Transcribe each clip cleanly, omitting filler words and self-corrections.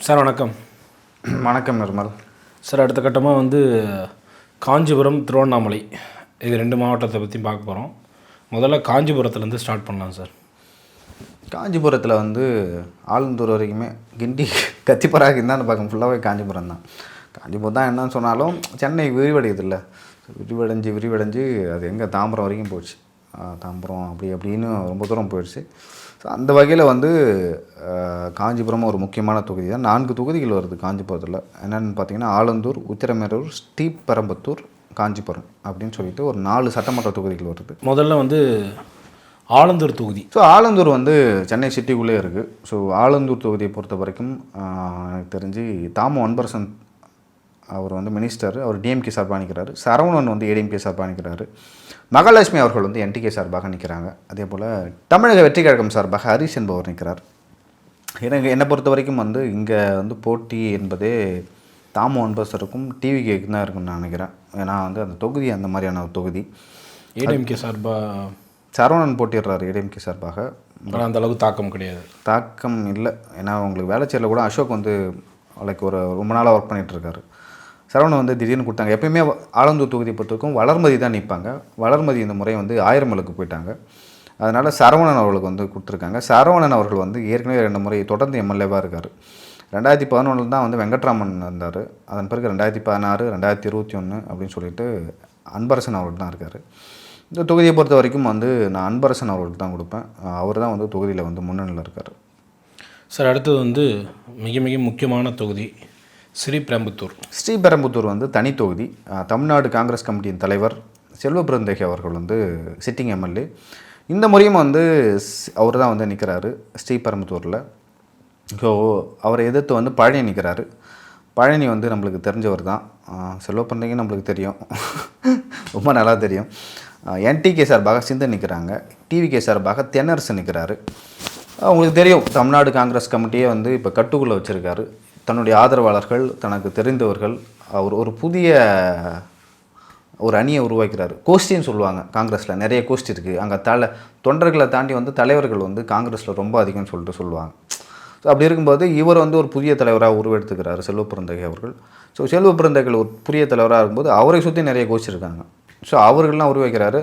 Sir வணக்கம். வணக்கம் Nirmal. Sir அடுத்த கட்டமாக காஞ்சிபுரம், திருவண்ணாமலை இது 2 மாவட்டத்தை பற்றி பார்க்க போகிறோம். முதல்ல காஞ்சிபுரத்துலேருந்து ஸ்டார்ட் பண்ணலாம் சார். காஞ்சிபுரத்தில் ஆலந்தூர் வரைக்குமே கிண்டி கத்திப்பராக இருந்தால் பார்க்க ஃபுல்லாகவே காஞ்சிபுரம் தான். காஞ்சிபுரம் தான் என்னன்னு சொன்னாலும் சென்னை விரிவடையுதில்ல, விரிவடைஞ்சு அது எங்கே தாம்பரம் வரைக்கும் போயிடுச்சு. தாம்பரம் அப்படின்னு ரொம்ப தூரம் போயிடுச்சு. ஸோ அந்த வகையில் காஞ்சிபுரம் ஒரு முக்கியமான தொகுதி தான். 4 தொகுதிகள் வருது காஞ்சிபுரத்தில். என்னென்னு பார்த்தீங்கன்னா ஆலந்தூர், உத்திரமேரூர், ஸ்ரீபெரும்புத்தூர், காஞ்சிபுரம் அப்படின்னு சொல்லிட்டு ஒரு 4 சட்டமன்ற தொகுதிகள் வருது. முதல்ல ஆலந்தூர் தொகுதி. ஸோ ஆலந்தூர் சென்னை சிட்டிக்குள்ளே இருக்குது. ஸோ ஆலந்தூர் தொகுதியை பொறுத்த வரைக்கும் எனக்கு தெரிஞ்சு தாமோ அன்பரசன் அவர் மினிஸ்டர், அவர் டிஎம்கே சார்பாக நிற்கிறாரு. சரவணன் ஏடிஎம்கே சார்பாக நிற்கிறாரு. மகாலட்சுமி அவர்கள் என்டிகே சார்பாக நிற்கிறாங்க. அதே போல் தமிழக வெற்றி கழகம் சார்பாக ஹரிஷ் என்பவர் நிற்கிறார். என்னை பொறுத்த வரைக்கும் இங்கே போட்டி என்பதே தாமோ அன்பரசருக்கும் டிவிகேக்கு தான் இருக்குன்னு நான் நினைக்கிறேன். ஏன்னா அந்த தொகுதி அந்த மாதிரியான ஒரு தொகுதி. ஏடிஎம்கே சார்பாக சரவணன் போட்டிடுறாரு ஏடிஎம்கே சார்பாக. அந்த அளவுக்கு தாக்கம் கிடையாது, தாக்கம் இல்லை. ஏன்னா உங்களுக்கு வேலைச்சேரில் கூட அசோக் ஒரு ரொம்ப நாளாக ஒர்க் பண்ணிகிட்ருக்காரு. சரவணன் திடீர்னு கொடுத்தாங்க. எப்பயுமே ஆலந்தூர் தொகுதியை பொறுத்தவரைக்கும் வளர்மதி தான் நிற்பாங்க. வளர்மதி இந்த முறை 1000 போயிட்டாங்க. அதனால் சரவணன் அவர்களுக்கு கொடுத்துருக்காங்க. சரவணன் அவர்கள் ஏற்கனவே 2 முறை தொடர்ந்து எம்எல்ஏவாக இருக்கார். 2011 தான் வெங்கட்ராமன் இருந்தார். அதன் பிறகு 2016, 2021 அப்படின்னு சொல்லிட்டு அன்பரசன் அவர்கள் தான் இருக்கார். இந்த தொகுதியை பொறுத்த வரைக்கும் நான் அன்பரசன் அவர்களுக்கு தான் கொடுப்பேன். அவர் தான் தொகுதியில் முன்னணியில் இருக்கார். சார் அடுத்தது மிக மிக முக்கியமான தொகுதி ஸ்ரீபெரும்புத்தூர். ஸ்ரீபெரும்புத்தூர் தனி தொகுதி. தமிழ்நாடு காங்கிரஸ் கமிட்டியின் தலைவர் செல்வ பிறந்தகை அவர்கள் சிட்டிங் எம்எல்ஏ. இந்த முறையும் அவர் தான் நிற்கிறாரு ஸ்ரீபெரும்புத்தூரில். ஸோ அவரை எதிர்த்து பழனி நிற்கிறாரு. பழனி நம்மளுக்கு தெரிஞ்சவர் தான். செல்வ பிறந்தகை நம்மளுக்கு தெரியும், ரொம்ப நல்லா தெரியும். என்டிகே சார்பாக சிந்தன் நிற்கிறாங்க. டிவிகே சார்பாக தென்னரசு நிற்கிறாரு. அவங்களுக்கு தெரியும் தமிழ்நாடு காங்கிரஸ் கமிட்டியே இப்போ கட்டுக்குள்ளே வச்சுருக்காரு. தன்னுடைய ஆதரவாளர்கள், தனக்கு தெரிந்தவர்கள், அவர் ஒரு புதிய ஒரு அணியை உருவாக்கிறார். கோஷ்டின்னு சொல்லுவாங்க. காங்கிரஸில் நிறைய கோஷ்டி இருக்குது. அங்கே தொண்டர்களை தாண்டி தலைவர்கள் காங்கிரஸில் ரொம்ப அதிகம்னு சொல்லுவாங்க. ஸோ அப்படி இருக்கும்போது இவர் ஒரு புதிய தலைவராக உருவெடுத்துக்கிறார் செல்வ பிறந்தகை அவர்கள். ஸோ செல்வ பிறந்தகைகள் ஒரு புதிய தலைவராக இருக்கும்போது அவரை சுற்றி நிறைய கோஷ்டி இருக்காங்க. ஸோ அவர்கள்லாம் உருவாக்கிறாரு.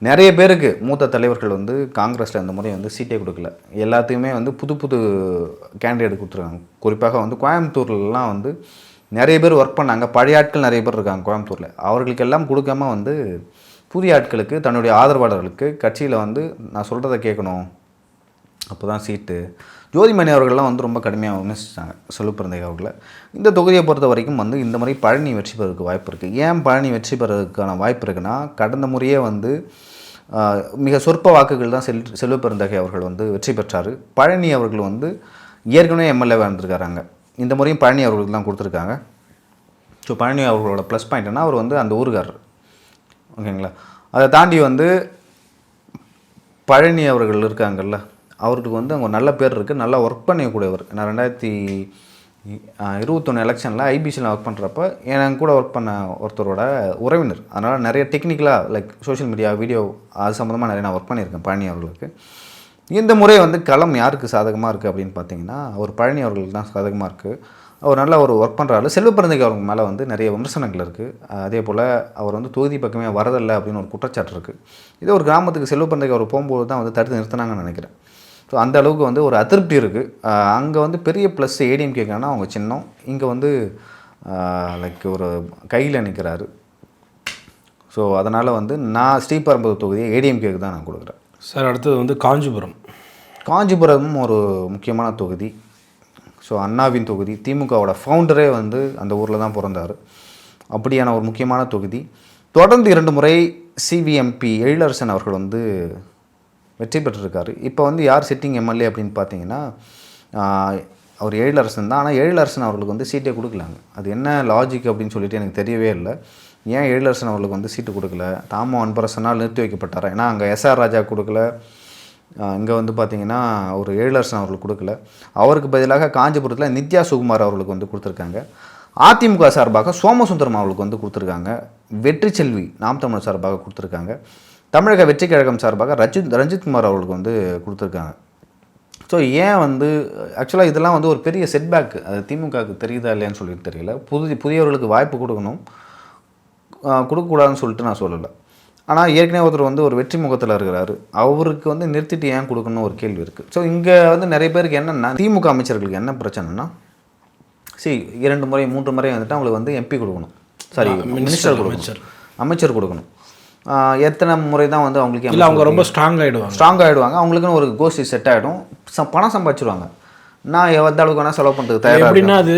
நிறைய பேருக்கு மூத்த தலைவர்கள் காங்கிரஸில் இந்த முறை சீட்டே கொடுக்கல. எல்லாத்தையுமே புது புது கேண்டிடேட் கொடுத்துருக்காங்க. குறிப்பாக கோயம்புத்தூர்லாம் நிறைய பேர் ஒர்க் பண்ணாங்க. பழைய ஆட்கள் நிறைய பேர் இருக்காங்க கோயம்புத்தூரில். அவர்களுக்கெல்லாம் கொடுக்காம புதிய ஆட்களுக்கு, தன்னுடைய ஆதரவாளர்களுக்கு கட்சியில் நான் சொல்கிறத கேட்கணும், அப்போ தான் சீட்டு. ஜோதிமணி அவர்கள்லாம் ரொம்ப கடுமையாக விமர்சித்தாங்க செல்வ பிறந்தகை அவர்களை. இந்த தொகுதியை பொறுத்த வரைக்கும் இந்த முறை பழனி வெற்றி பெறதுக்கு வாய்ப்பு இருக்குது. ஏன் பழனி வெற்றி பெறதுக்கான வாய்ப்பு இருக்குன்னா, கடந்த முறையே மிக சொற்ப வாக்குகள் தான் செல்வ பிறந்தகை அவர்கள் வெற்றி பெற்றார். பழனி அவர்கள் ஏற்கனவே எம்எல்ஏவாக இருந்திருக்காங்க. இந்த முறையும் பழனி அவர்களுக்கு தான் கொடுத்துருக்காங்க. ஸோ பழனி அவர்களோட ப்ளஸ் பாயிண்ட்னா அவர் அந்த ஊருக்காரர், ஓகேங்களா. அதை தாண்டி பழனி அவர்கள் இருக்காங்கல்ல, அவருக்கு அங்கே நல்ல பேர் இருக்குது, நல்லா ஒர்க் பண்ணக்கூடியவர். நான் 2021 எலெக்ஷனில் ஐபிசியில் ஒர்க் பண்ணுறப்ப எனக்கு கூட ஒர்க் பண்ண ஒருத்தரோட உறவினர். அதனால் நிறைய டெக்னிக்கலாக லைக் சோஷியல் மீடியா, வீடியோ அது சம்மந்தமாக நிறைய நான் ஒர்க் பண்ணியிருக்கேன் பழனி அவர்களுக்கு. இந்த முறை களம் யாருக்கு சாதகமாக இருக்குது அப்படின்னு பார்த்தீங்கன்னா, அவர் பழனி அவர்களுக்கு தான் சாதகமாக இருக்குது. அவர் நல்லா ஒரு ஒர்க் பண்ணுறாரு. செல்வ பிறந்தகை அவங்க மேலே நிறைய விமர்சனங்கள் இருக்குது. அதே போல் அவர் தொகுதி பக்கமே வரதில்லை அப்படின்னு ஒரு குற்றச்சாட்டு இருக்குது. இதே ஒரு கிராமத்துக்கு செல்வ பிறந்தகை அவர் போகும்போது தான் தடுத்து நிறுத்தினாங்கன்னு நினைக்கிறேன். ஸோ அந்த அளவுக்கு ஒரு அதிருப்தி இருக்குது. அங்கே பெரிய ப்ளஸ் ஏடிஎம்கேக்கான அவங்க சின்னம். இங்கே லைக் ஒரு கையில் நிற்கிறாரு. ஸோ அதனால் நான் ஸ்ரீபெரும்புத்தூர் தொகுதியை ஏடிஎம்கேக்கு தான் நான் கொடுக்குறேன். சார் அடுத்தது காஞ்சிபுரம். காஞ்சிபுரமும் ஒரு முக்கியமான தொகுதி. ஸோ அண்ணாவின் தொகுதி. திமுகவோட ஃபவுண்டரே அந்த ஊரில் தான் பிறந்தார். அப்படியான ஒரு முக்கியமான தொகுதி. தொடர்ந்து 2 முறை சிவிஎம்பி எழிலரசன் அவர்கள் வெற்றி பெற்றிருக்காரு. இப்போ யார் சிட்டிங் எம்எல்ஏ அப்படின்னு பார்த்தீங்கன்னா, அவர் எழிலரசன் தான். ஆனால் எழிலரசன் அவர்களுக்கு சீட்டே கொடுக்கலாங்க. அது என்ன லாஜிக் அப்படின்னு சொல்லிட்டு எனக்கு தெரியவே இல்லை. ஏன் எழிலரசன் அவர்களுக்கு சீட்டு கொடுக்கல? தாமோ அன்பரசனால் நிறுத்தி வைக்கப்பட்டாரா? ஏன்னா அங்கே எஸ்ஆர் ராஜா கொடுக்கல, இங்கே பார்த்தீங்கன்னா ஒரு எழிலரசன் அவர்களுக்கு கொடுக்கல. அவருக்கு பதிலாக காஞ்சிபுரத்தில் நித்யா சுகுமார் அவர்களுக்கு கொடுத்துருக்காங்க. அதிமுக சார்பாக சோமசுந்தரம் அவர்களுக்கு கொடுத்துருக்காங்க. வெற்றி செல்வி நாம் தமிழர் சார்பாக கொடுத்துருக்காங்க. தமிழக வெற்றி கழகம் சார்பாக ரஞ்சித்குமார் அவர்களுக்கு கொடுத்துருக்காங்க. ஸோ ஸோ ஏன் வந்து ஆக்சுவலாக இதெல்லாம் வந்து ஒரு பெரிய செட்பேக், அது திமுகவுக்கு தெரியுதா இல்லையான்னு சொல்லிட்டு தெரியல. புதியவர்களுக்கு வாய்ப்பு கொடுக்கணும், கொடுக்கக்கூடாதுன்னு சொல்லிட்டு நான் சொல்லலை. ஆனால் ஏற்கனவே ஒருத்தர் வந்து ஒரு வெற்றி முகத்தில் இருக்கிறாரு, அவருக்கு வந்து நிறுத்திட்டு ஏன் கொடுக்கணும்னு ஒரு கேள்வி இருக்குது. ஸோ இங்கே வந்து நிறைய பேருக்கு என்னென்னா, திமுக அமைச்சர்களுக்கு என்ன பிரச்சனைனா, 2 முறை 3 முறை வந்துட்டு அவங்களுக்கு வந்து எம்பி கொடுக்கணும், சாரி மினிஸ்டர் கொடுக்கணும், அமைச்சர் கொடுக்கணும். எத்தனை முறை தான் வந்து அவங்களுக்கு இல்லை அவங்க ரொம்ப ஸ்ட்ராங் ஆகிடுவாங்க, அவங்களுக்குன்னு ஒரு கோஷ்டி செட் ஆகிடும், பணம் சம்பாதிச்சிருவாங்க. நான் எந்த அளவுக்கு வேணால் செலவு பண்ணுறதுக்கு தயாராக. எப்படின்னா அது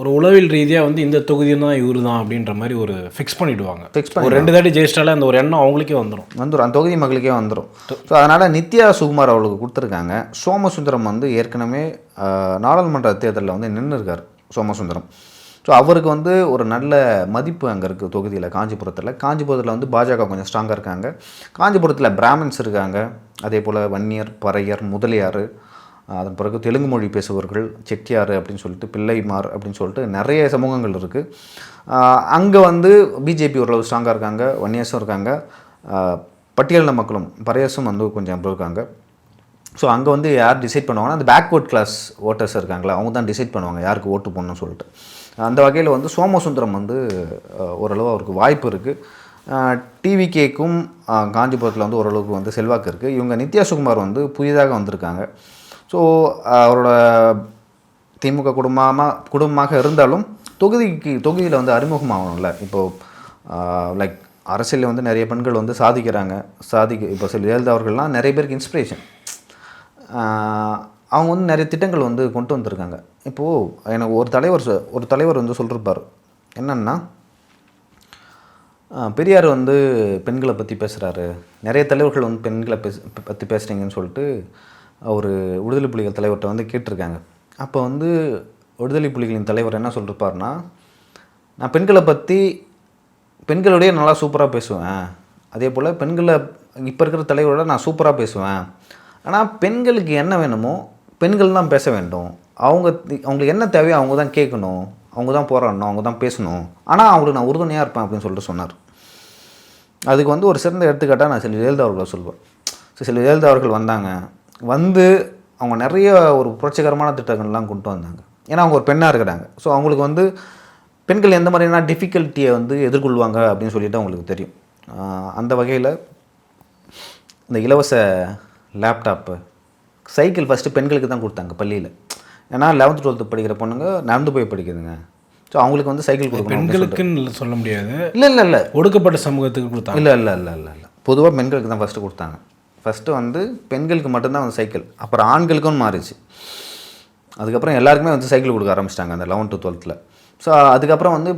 ஒரு உளவியல் ரீதியாக வந்து இந்த தொகுதியும் தான் இவர் தான் அப்படின்ற மாதிரி ஒரு ஃபிக்ஸ் பண்ணிவிடுவாங்க. ஒரு 2 தாட்டி ஜெயிச்சிட்டாலே அந்த ஒரு எண்ணம் அவங்களுக்கே வந்துடும், அந்த தொகுதி மக்களுக்கே வந்துடும். ஸோ அதனால் நித்யா சுகுமார் அவர்களுக்கு கொடுத்துருக்காங்க. சோமசுந்தரம் வந்து ஏற்கனவே நாடாளுமன்ற தேர்தலில் வந்து நின்று இருக்கார் சோமசுந்தரம். ஸோ அவருக்கு வந்து ஒரு நல்ல மதிப்பு அங்கே இருக்குது தொகுதியில், காஞ்சிபுரத்தில் வந்து பாஜக கொஞ்சம் ஸ்ட்ராங்காக இருக்காங்க. காஞ்சிபுரத்தில் பிராமின்ஸ் இருக்காங்க, அதே போல் வன்னியர், பறையர், முதலியார், அதன் பிறகு தெலுங்கு மொழி பேசுபவர்கள், செட்டியார் அப்படின்னு சொல்லிட்டு, பிள்ளைமார் அப்படின்னு சொல்லிட்டு நிறைய சமூகங்கள் இருக்குது. அங்கே வந்து பிஜேபி ஓரளவு ஸ்ட்ராங்காக இருக்காங்க, வன்னியர்ஸும் இருக்காங்க, பட்டியலின மக்களும் பறையர்ஸும் வந்து கொஞ்சம் இருக்காங்க. ஸோ அங்கே வந்து யார் டிசைட் பண்ணுவாங்கன்னா, அந்த பேக்வர்ட் கிளாஸ் ஓட்டர்ஸ் இருக்காங்களா, அவங்க தான் டிசைட் பண்ணுவாங்க யாருக்கு ஓட்டு போடணும்னு சொல்லிட்டு. அந்த வகையில் வந்து சோமசுந்தரம் வந்து ஓரளவு அவருக்கு வாய்ப்பு இருக்குது. டிவிகேக்கும் காஞ்சிபுரத்தில் வந்து ஓரளவுக்கு வந்து செல்வாக்கு இருக்குது. இவங்க நித்யா சுகுமார் வந்து புதிதாக வந்திருக்காங்க. ஸோ அவரோட திமுக குடும்பமாக இருந்தாலும் தொகுதியில் வந்து அறிமுகமாகணும்ல. இப்போது லைக் அரசியலில் வந்து நிறைய பெண்கள் வந்து சாதிக்கிறாங்க. இப்போ ஜெயலலிதா அவர்கள்லாம் நிறைய பேருக்கு இன்ஸ்பிரேஷன். அவங்க வந்து நிறைய திட்டங்கள் வந்து கொண்டு வந்திருக்காங்க. இப்போது எனக்கு ஒரு தலைவர் வந்து சொல்லியிருப்பார் என்னன்னா, பெரியார் வந்து பெண்களை பற்றி பேசுகிறாரு, நிறைய தலைவர்கள் வந்து பெண்களை பற்றி பேசுகிறீங்கன்னு சொல்லிட்டு ஒரு விடுதலை புலிகள் தலைவர்கிட்ட வந்து கேட்டிருக்காங்க. அப்போ வந்து விடுதலை புலிகளின் தலைவர் என்ன சொல்லியிருப்பார்னா, நான் பெண்களுடைய நல்லா சூப்பராக பேசுவேன், அதே போல் பெண்களை இப்போ இருக்கிற தலைவரோட நான் சூப்பராக பேசுவேன், ஆனால் பெண்களுக்கு என்ன வேணுமோ பெண்கள் தான் பேச வேண்டும், அவங்களுக்கு என்ன தேவையோ அவங்க தான் கேட்கணும், அவங்க தான் போராடணும், அவங்க தான் பேசணும், ஆனால் அவங்களுக்கு நான் உறுதுணையாக இருப்பேன் அப்படின்னு சொல்லிட்டு சொன்னார். அதுக்கு வந்து ஒரு சிறந்த எடுத்துக்காட்டாக நான் ஜெயலலிதா அவர்களை சொல்வேன். ஜெயலலிதா அவர்கள் வந்து அவங்க நிறைய ஒரு புரட்சிகரமான திட்டங்கள்லாம் கொண்டு வந்தாங்க. ஏன்னா அவங்க ஒரு பெண்ணாக இருக்கிறாங்க. ஸோ அவங்களுக்கு வந்து பெண்கள் எந்த மாதிரியான டிஃபிகல்ட்டியை வந்து எதிர்கொள்வாங்க அப்படின்னு சொல்லிட்டு அவங்களுக்கு தெரியும். அந்த வகையில் இந்த இலவச லேப்டாப்பு, சைக்கிள் ஃபஸ்ட்டு பெண்களுக்கு தான் கொடுத்தாங்க பள்ளியில். ஏன்னா 11th 12th படிக்கிற பொண்ணுங்க நடந்து போய் படிக்குதுங்க. ஸோ அவங்களுக்கு வந்து சைக்கிள் கொடுக்கணும். பெண்களுக்குன்னு சொல்ல முடியாது, இல்லை ஒடுக்கப்பட்ட சமூகத்துக்கு கொடுத்தாங்க. இல்லை பொதுவாக பெண்களுக்கு தான் ஃபஸ்ட்டு கொடுத்தாங்க. ஃபஸ்ட்டு வந்து பெண்களுக்கு மட்டும்தான் வந்து சைக்கிள், அப்புறம் ஆண்களுக்கும் மாறிச்சு. அதுக்கப்புறம் எல்லாருக்குமே வந்து சைக்கிள் கொடுக்க ஆரம்பிச்சிட்டாங்க அந்த 11th 12th. ஸோ அதுக்கப்புறம் வந்து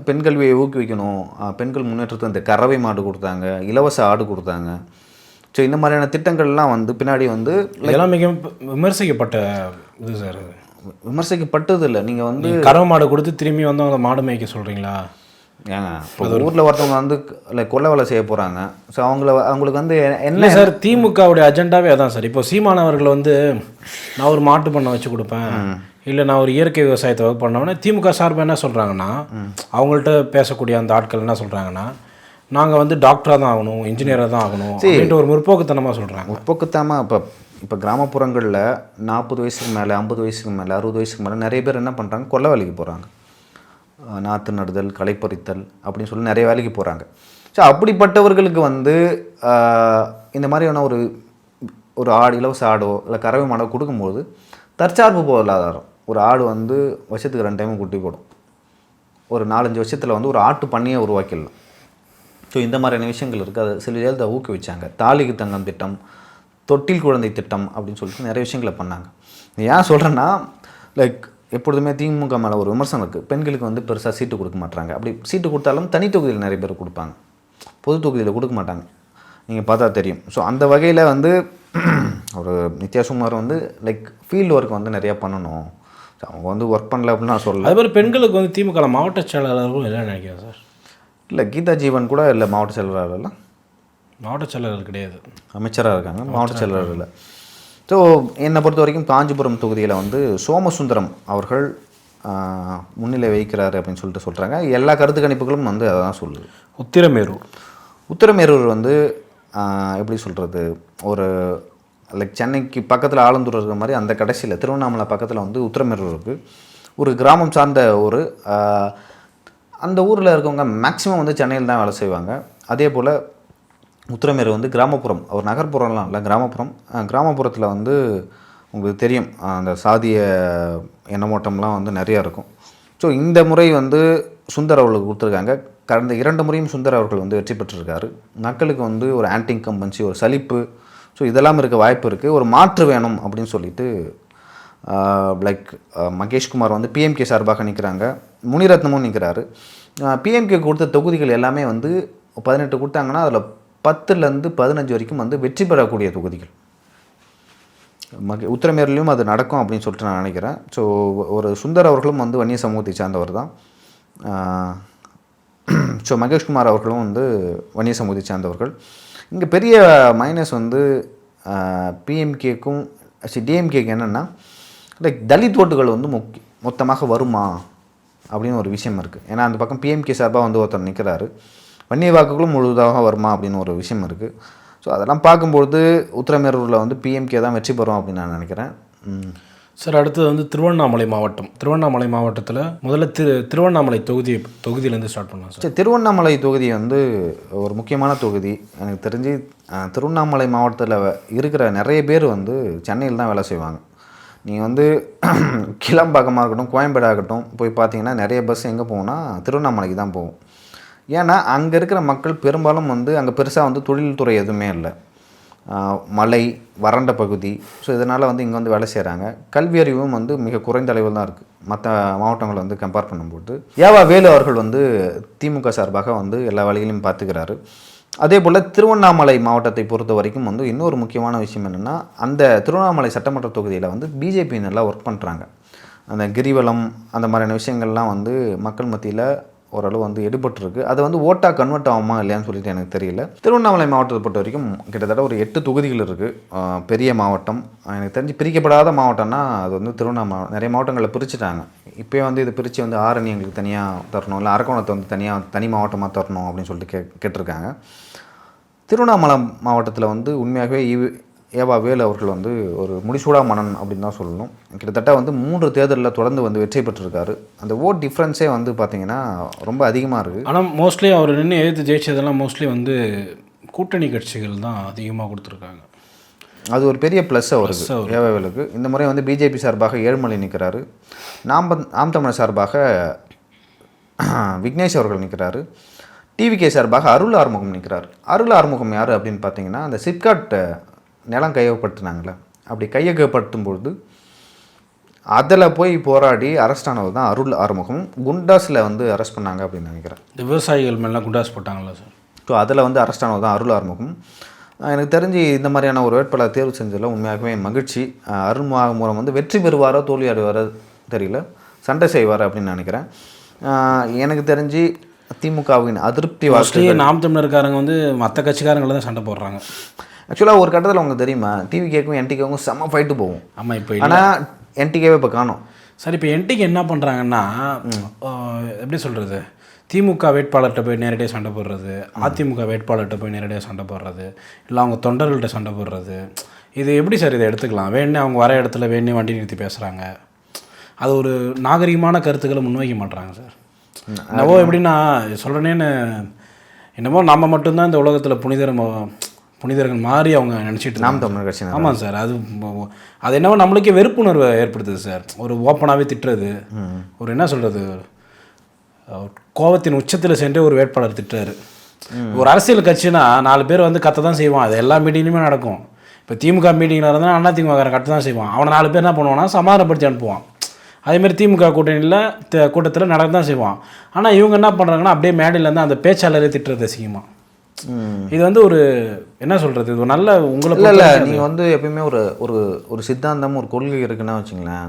பெண் கல்வியை ஊக்குவிக்கணும், பெண்கள் முன்னேற்றத்துக்கு இந்த கறவை மாடு கொடுத்தாங்க, இலவச ஆடு கொடுத்தாங்க. ஸோ இந்த மாதிரியான திட்டங்கள்லாம் வந்து பின்னாடி வந்து இதெல்லாம் மிக விமர்சிக்கப்பட்ட இது சார். விமர்சிக்கப்பட்டது இல்லை, நீங்கள் வந்து கறவை மாடு கொடுத்து திரும்பி வந்து அவங்க மாடு மேய்க்க சொல்கிறீங்களா? ஏங்க இப்போ ஊரில் ஒருத்தவங்க வந்து கொள்ளை வேலை செய்ய போகிறாங்க. ஸோ அவங்களுக்கு வந்து என்ன சார், திமுகவுடைய அஜெண்டாவே அதான் சார். இப்போ சீமானவர்கள் வந்து நான் ஒரு மாட்டு பண்ணை வச்சு கொடுப்பேன், இல்லை நான் ஒரு இயற்கை விவசாயத்தை பண்ணோன்னா, திமுக சார்பாக என்ன சொல்கிறாங்கன்னா, அவங்கள்ட்ட பேசக்கூடிய அந்த ஆட்கள் என்ன சொல்கிறாங்கன்னா, நாங்கள் வந்து டாக்டராக தான் ஆகணும், இன்ஜினியராக தான் ஆகணும் அப்படின்ட்டு ஒரு முற்போக்குத்தனமாக சொல்கிறாங்க. முற்போக்குத்தனமாக இப்போ கிராமப்புறங்களில் 40 வயசுக்கு மேலே, 50 வயசுக்கு மேலே, 60 வயசுக்கு மேலே நிறைய பேர் என்ன பண்ணுறாங்க, கொள்ளை வேலைக்கு போகிறாங்க. நாற்று நடுதல், களைப்பறித்தல் அப்படின்னு சொல்லி நிறைய வேலைக்கு போகிறாங்க. ஸோ அப்படிப்பட்டவர்களுக்கு வந்து இந்த மாதிரியான ஒரு ஆடு, இலவச ஆடோ இல்லை கறவை மாடோ கொடுக்கும்போது தற்சார்பு பொருளாதாரம். ஒரு ஆடு வந்து வருஷத்துக்கு 2 டைமும் குட்டி போடும். ஒரு 4-5 வருஷத்தில் வந்து ஒரு ஆட்டு பண்ணையை உருவாக்கிடலாம். ஸோ இந்த மாதிரியான விஷயங்கள் இருக்குது. அதை ஜெயலலிதா ஊக்குவிச்சாங்க. தாலிக்கு தங்கம் திட்டம், தொட்டில் குழந்தை திட்டம் அப்படின்னு சொல்லிட்டு நிறைய விஷயங்களை பண்ணாங்க. ஏன் சொல்கிறேன்னா, லைக் எப்பொழுதுமே திமுக மேலே ஒரு விமர்சனம் இருக்குது, பெண்களுக்கு வந்து பெருசாக சீட்டு கொடுக்க மாட்டாங்க. அப்படி சீட்டு கொடுத்தாலும் தனி தொகுதியில் நிறைய பேர் கொடுப்பாங்க, பொது தொகுதியில் கொடுக்க மாட்டாங்க, நீங்கள் பார்த்தா தெரியும். ஸோ அந்த வகையில் வந்து ஒரு நித்யா சுகுமார் வந்து லைக் ஃபீல்டு ஒர்க் வந்து நிறையா பண்ணணும். அவங்க வந்து ஒர்க் பண்ணல அப்படின்னு நான் சொல்லலை. அது மாதிரி பெண்களுக்கு வந்து திமுக மாவட்ட செயலாளர்களும் இல்லை நினைக்கிறேன் சார். இல்லை, கீதா ஜீவன் கூட இல்லை மாவட்ட செயலாளர் இல்லை, மாவட்ட செயலாளர் கிடையாது, அமைச்சராக இருக்காங்க, மாவட்ட செயலாளர் இல்லை. ஸோ என்னை பொறுத்த வரைக்கும் காஞ்சிபுரம் தொகுதியில் வந்து சோமசுந்தரம் அவர்கள் முன்னிலை வைக்கிறாரு அப்படின்னு சொல்லிட்டு சொல்கிறாங்க. எல்லா கருத்து கணிப்புகளும் வந்து அதை தான் சொல்லுது. உத்திரமேரூர் வந்து எப்படி சொல்கிறது, ஒரு லைக் சென்னைக்கு பக்கத்தில் ஆலந்தூர் இருக்கிற மாதிரி அந்த கடைசியில் திருவண்ணாமலை பக்கத்தில் வந்து உத்திரமேரூர் இருக்குது. ஒரு கிராமம் சார்ந்த ஊர். அந்த ஊரில் இருக்கவங்க மேக்ஸிமம் வந்து சென்னையில் தான் வேலை செய்வாங்க. அதே போல் உத்திரமேரூர் வந்து கிராமப்புறம், ஒரு நகர்ப்புறம்லாம் இல்லை, கிராமப்புறம். கிராமப்புறத்தில் வந்து உங்களுக்கு தெரியும் அந்த சாதிய எண்ணமோட்டம்லாம் வந்து நிறையா இருக்கும். ஸோ இந்த முறை வந்து சுந்தர் அவர்களுக்கு கொடுத்துருக்காங்க. கடந்த 2 முறையும் சுந்தர் அவர்கள் வந்து வெற்றி பெற்றிருக்காரு. மக்களுக்கு வந்து ஒரு ஆன்டி இன்கம்பன்சி, ஒரு சலிப்பு, ஸோ இதெல்லாம் இருக்க வாய்ப்பு இருக்குது. ஒரு மாற்று வேணும் அப்படின்னு சொல்லிட்டு லைக் மகேஷ்குமார் வந்து பிஎம்கே சார்பாக நிற்கிறாங்க. முனிரத்னமும் நிற்கிறாரு. பிஎம்கே கொடுத்த தொகுதிகள் எல்லாமே வந்து 18 கொடுத்தாங்கன்னா அதில் 10லேருந்து 15 வரைக்கும் வந்து வெற்றி பெறக்கூடிய தொகுதிகள். உத்திரமேரூர்லையும் அது நடக்கும் அப்படின்னு சொல்லிட்டு நான் நினைக்கிறேன். ஸோ ஒரு சுந்தர் அவர்களும் வந்து வன்னிய சமூகத்தை சார்ந்தவர் தான். ஸோ மகேஷ்குமார் அவர்களும் வந்து வன்னிய சமூகத்தை சார்ந்தவர்கள். இங்கே பெரிய மைனஸ் வந்து பிஎம்கேக்கும் டிஎம்கேக்கு என்னென்னா, லைக் தலித் ஓட்டுகள் வந்து மொத்தமாக வருமா அப்படின்னு ஒரு விஷயம் இருக்குது. ஏன்னா அந்த பக்கம் பிஎம்கே சார்பாக வந்து ஒருத்தர் நிற்கிறாரு. வன்னிய வாக்குகளும் முழுதாக வருமா அப்படின்னு ஒரு விஷயம் இருக்குது. ஸோ அதெல்லாம் பார்க்கும்பொழுது உத்திரமேரூரில் வந்து பிஎம்கே தான் வெற்றி பெறும் அப்படின்னு நான் நினைக்கிறேன். சார், அடுத்தது வந்து திருவண்ணாமலை மாவட்டம். திருவண்ணாமலை மாவட்டத்தில் முதல்ல திருவண்ணாமலை தொகுதியிலேருந்து ஸ்டார்ட் பண்ணலாம் சார். திருவண்ணாமலை தொகுதி வந்து ஒரு முக்கியமான தொகுதி. எனக்கு தெரிஞ்சு திருவண்ணாமலை மாவட்டத்தில் இருக்கிற நிறைய பேர் வந்து சென்னையில் தான் வேலை செய்வாங்க. நீங்கள் வந்து கிளம்பாக்கமாக இருக்கட்டும், கோயம்பேடாக இருக்கட்டும் போய் பார்த்தீங்கன்னா நிறைய பஸ் எங்கே போகும்னா திருவண்ணாமலைக்கு தான் போகும். ஏன்னா அங்கே இருக்கிற மக்கள் பெரும்பாலும் வந்து அங்கே பெருசாக வந்து தொழில்துறை எதுவுமே இல்லை. மலை, வறண்ட பகுதி. ஸோ இதனால் வந்து இங்கே வந்து வேலை செய்கிறாங்க. கல்வி அறிவும் வந்து மிக குறைந்த அளவில் தான் இருக்குது மற்ற மாவட்டங்களை வந்து கம்பேர் பண்ணும்போது. ஏவா வேலு அவர்கள் வந்து திமுக சார்பாக வந்து எல்லா வேலைகளையும் பார்த்துக்கிறாரு. அதே போல் திருவண்ணாமலை மாவட்டத்தை பொறுத்த வரைக்கும் வந்து இன்னொரு முக்கியமான விஷயம் என்னென்னா, அந்த திருவண்ணாமலை சட்டமன்ற தொகுதியில் வந்து பிஜேபி நல்லா ஒர்க் பண்ணுறாங்க. அந்த கிரிவலம் அந்த மாதிரியான விஷயங்கள்லாம் வந்து மக்கள் மத்தியில் ஓரளவு வந்து எடுபட்டுருக்கு. அது வந்து ஓட்டாக கன்வெர்ட் ஆகுமா இல்லையான்னு சொல்லிட்டு எனக்கு தெரியல. திருவண்ணாமலை மாவட்டத்தை பொறுத்த வரைக்கும் கிட்டத்தட்ட ஒரு 8 தொகுதிகள் இருக்குது. பெரிய மாவட்டம். எனக்கு தெரிஞ்சு பிரிக்கப்படாத மாவட்டம்னா அது வந்து திருவண்ணாமலை. நிறைய மாவட்டங்களில் பிரிச்சுட்டாங்க. இப்போ வந்து இது பிரித்து வந்து ஆரணி எங்களுக்கு தனியாக தரணும், இல்லை அரக்கோணத்தை வந்து தனி மாவட்டமாக தரணும் அப்படின்னு சொல்லிட்டு கேட்டிருக்காங்க. திருவண்ணாமலை மாவட்டத்தில் வந்து உண்மையாகவே ஏவா வேலு அவர்கள் வந்து ஒரு முடிசூடா மன்னன் அப்படின்னு தான் சொல்லணும். கிட்டத்தட்ட வந்து 3 தேர்தலில் தொடர்ந்து வந்து வெற்றி பெற்றிருக்காரு. அந்த ஓட் டிஃப்ரென்ஸே வந்து பார்த்திங்கன்னா ரொம்ப அதிகமாக இருக்குது. ஆனால் மோஸ்ட்லி அவர் நின்று எழுத்து ஜெயிச்சதெல்லாம் மோஸ்ட்லி வந்து கூட்டணி கட்சிகள் தான் அதிகமாக கொடுத்துருக்காங்க. அது ஒரு பெரிய ப்ளஸ் அவருக்கு, ஏவா வேலுக்கு. இந்த முறை வந்து பிஜேபி சார்பாக ஏழுமலை நிற்கிறாரு. நாம் தமிழர் சார்பாக விக்னேஷ் அவர்கள் நிற்கிறாரு. டிவிகே சார்பாக அருள் ஆறுமுகம் நிற்கிறார். அருள் ஆறுமுகம் யார் அப்படின்னு பார்த்தீங்கன்னா, அந்த சிப்காட் நிலம் கையகப்படுத்தினாங்களே, அப்படி கையகப்படுத்தும் பொழுது அதில் போய் போராடி அரெஸ்ட் ஆனது தான் அருள் ஆறுமுகம். குண்டாஸில் வந்து அரெஸ்ட் பண்ணாங்க அப்படின்னு நினைக்கிறேன். இந்த விவசாயிகள் மேலாம் குண்டாஸ் போட்டாங்களா சார்? ஸோ அதில் வந்து அரெஸ்ட் ஆனது தான் அருள் ஆறுமுகம். எனக்கு தெரிஞ்சு இந்த மாதிரியான ஒரு வேட்பாளர் தேர்வு செஞ்சதில் உண்மையாகவே மகிழ்ச்சி. அருள் ஆறுமுகம் வந்து வெற்றி பெறுவாரோ தோல்வி அடைவாரோ தெரியல, சண்டை செய்வார் அப்படின்னு நினைக்கிறேன். எனக்கு தெரிஞ்சு திமுகவின் அதிருப்தி வாக்கு நாம் தமிழர்காரங்க வந்து மற்ற கட்சிக்காரங்களை தான் சண்டை போடுறாங்க. ஆக்சுவலாக ஒரு கட்டத்தில் உங்களுக்கு தெரியுமா, டிவிகேக்கும் என்டிகேக்கும் செம்ம ஃபைட்டு போகும். ஆமாம். இப்போ ஆனால் என்டிகேவே இப்போ காணும். சார், இப்போ என்டிகே என்ன பண்ணுறாங்கன்னா, எப்படி சொல்கிறது, திமுக வேட்பாளர்கிட்ட போய் நேரடியாக சண்டை போடுறது, அதிமுக வேட்பாளர்கிட்ட போய் நேரடியாக சண்டை போடுறது, இல்லை அவங்க தொண்டர்கள்ட்ட சண்டை போடுறது. இது எப்படி சார் இதை எடுத்துக்கலாம்? வேணே அவங்க வர இடத்துல வேணே வண்டி நிறுத்தி பேசுகிறாங்க. அது ஒரு நாகரிகமான கருத்துக்களை முன்வைக்க மாட்டுறாங்க சார். என்னவோ எப்படின்னா சொல்கிறேன்னு, என்னமோ நம்ம மட்டும்தான் இந்த உலகத்தில் புனிதர்கள் மாதிரி அவங்க நினச்சிட்டு நாம் தமிழர் கட்சி. ஆமாம் சார். அது என்னவோ நம்மளுக்கே வெறுப்புணர்வை ஏற்படுத்துது சார். ஒரு ஓப்பனாகவே திட்டுறது, ஒரு என்ன சொல்கிறது, கோபத்தின் உச்சத்தில் சென்று ஒரு வேட்பாளர் திட்டுறாரு. ஒரு அரசியல் கட்சினா 4 பேர் வந்து கத்த தான் செய்வான். அது எல்லா மீட்டிங்லையுமே நடக்கும். இப்போ திமுக மீட்டிங்கில் இருந்தால் அதிமுக கட்ட தான் செய்வான். அவனை 4 பேர் என்ன பண்ணுவான்னா சமாதானப்படுத்தி அனுப்புவான். அதேமாதிரி திமுக கூட்டத்தில் நடக்க தான் செய்வான். ஆனால் இவங்க என்ன பண்ணுறாங்கன்னா அப்படியே மேடையிலேருந்து அந்த பேச்சாளரே திட்டுறது அசிங்கமாக. இது வந்து ஒரு என்ன சொல்கிறது, இது நல்ல உங்களுக்கு இல்லை, நீங்கள் வந்து எப்பயுமே ஒரு சித்தாந்தம், ஒரு கொள்கை இருக்குன்னா வச்சுங்களேன்,